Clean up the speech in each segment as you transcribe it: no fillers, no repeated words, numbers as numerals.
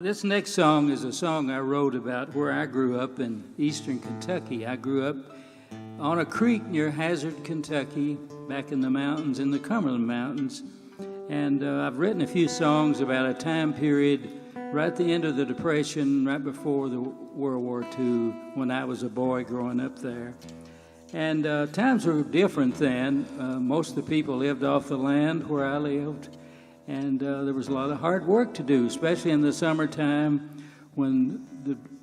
This next song is a song I wrote about where I grew up in eastern Kentucky. I grew up on a creek near Hazard, Kentucky, back in the mountains, in the Cumberland Mountains. And I've written a few songs about a time period right at the end of the Depression, right before the World War II, when I was a boy growing up there. And times were different then. Most of the people lived off the land where I lived. And there was a lot of hard work to do, especially in the summertime when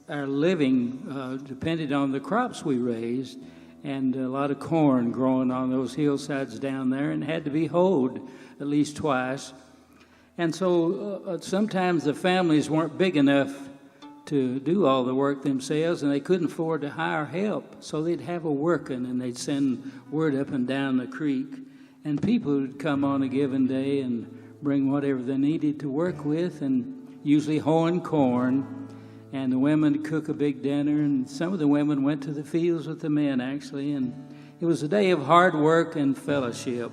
our living depended on the crops we raised, and a lot of corn growing on those hillsides down there and had to be hoed at least twice. And so sometimes the families weren't big enough to do all the work themselves, and they couldn't afford to hire help. So they'd have a workin', and they'd send word up and down the creek. And people would come on a given day and bring whatever they needed to work with, and usually hoeing corn. And the women would cook a big dinner, and some of the women went to the fields with the men, actually. And it was a day of hard work and fellowship.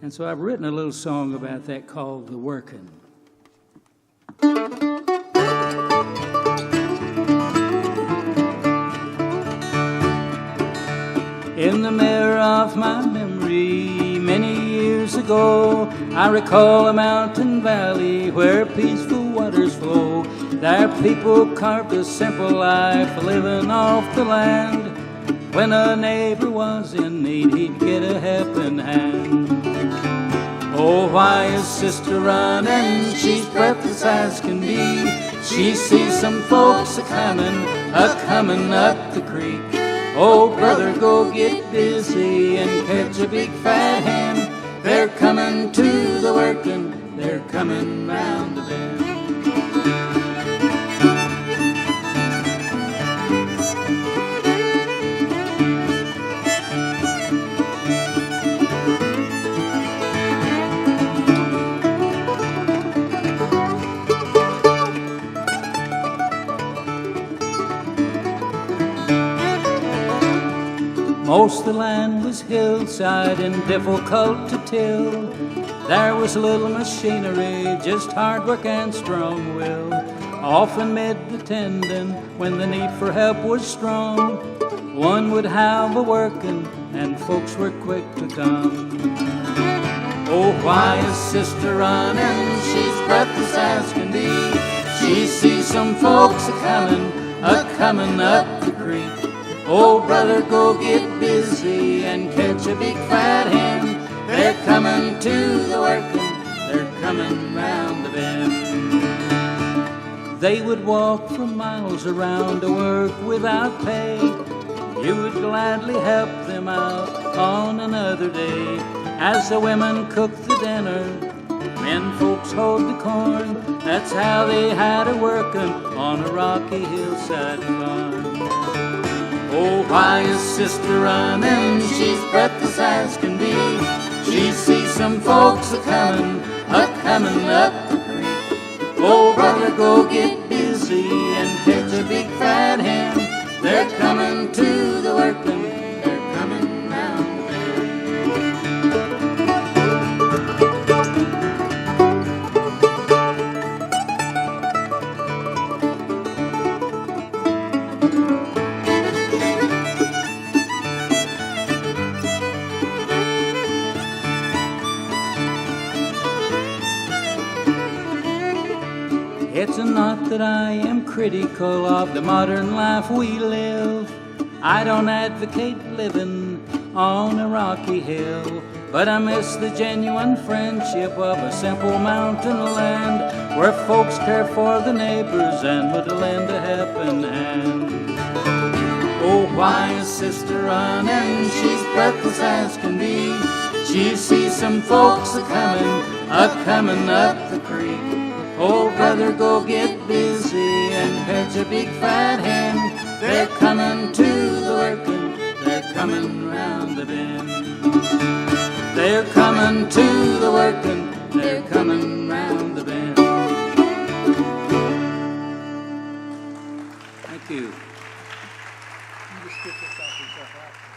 And so I've written a little song about that called The Workin'. In the mirror of my memory, many years ago, I recall a mountain valley where peaceful waters flow. There people carved a simple life, living off the land. When a neighbor was in need, he'd get a helping hand. Oh, why is sister running? She's breathless as can be. She sees some folks a-comin' up the creek. Oh, brother, go get busy and catch a big fat hen. They're coming to the workin', they're coming round the bend. Most of the land was hillside and difficult to till. There was little machinery, just hard work and strong will. Often mid the tendon, when the need for help was strong, one would have a workin' and folks were quick to come. Oh, why is sister running? She's breathless as can be. She sees some folks a-comin' up the creek. Oh, brother, go get busy and catch a big fat hen. They're coming to the workin', they're coming round the bend. They would walk for miles around to work without pay. You would gladly help them out on another day. As the women cooked the dinner, men folks hoed the corn. That's how they had a workin' on a rocky hillside farm. Oh, why is sister running? She's breathless as can be. She sees some folks a-comin' up the creek. Oh, brother, go get busy and catch a big fat hen. They're coming to the workin', they're coming round the bend. It's not that I am critical of the modern life we live. I don't advocate living on a rocky hill, but I miss the genuine friendship of a simple mountain land where folks care for the neighbors and would lend a helping hand. Oh, why is sister running? She's breathless as can be. She sees some folks a-comin' up the creek. Oh, brother, go get busy and catch a big fat hen. They're coming to the workin', they're coming round the bend. They're coming to the workin', they're coming round the bend. Thank you. You just get this off yourself out.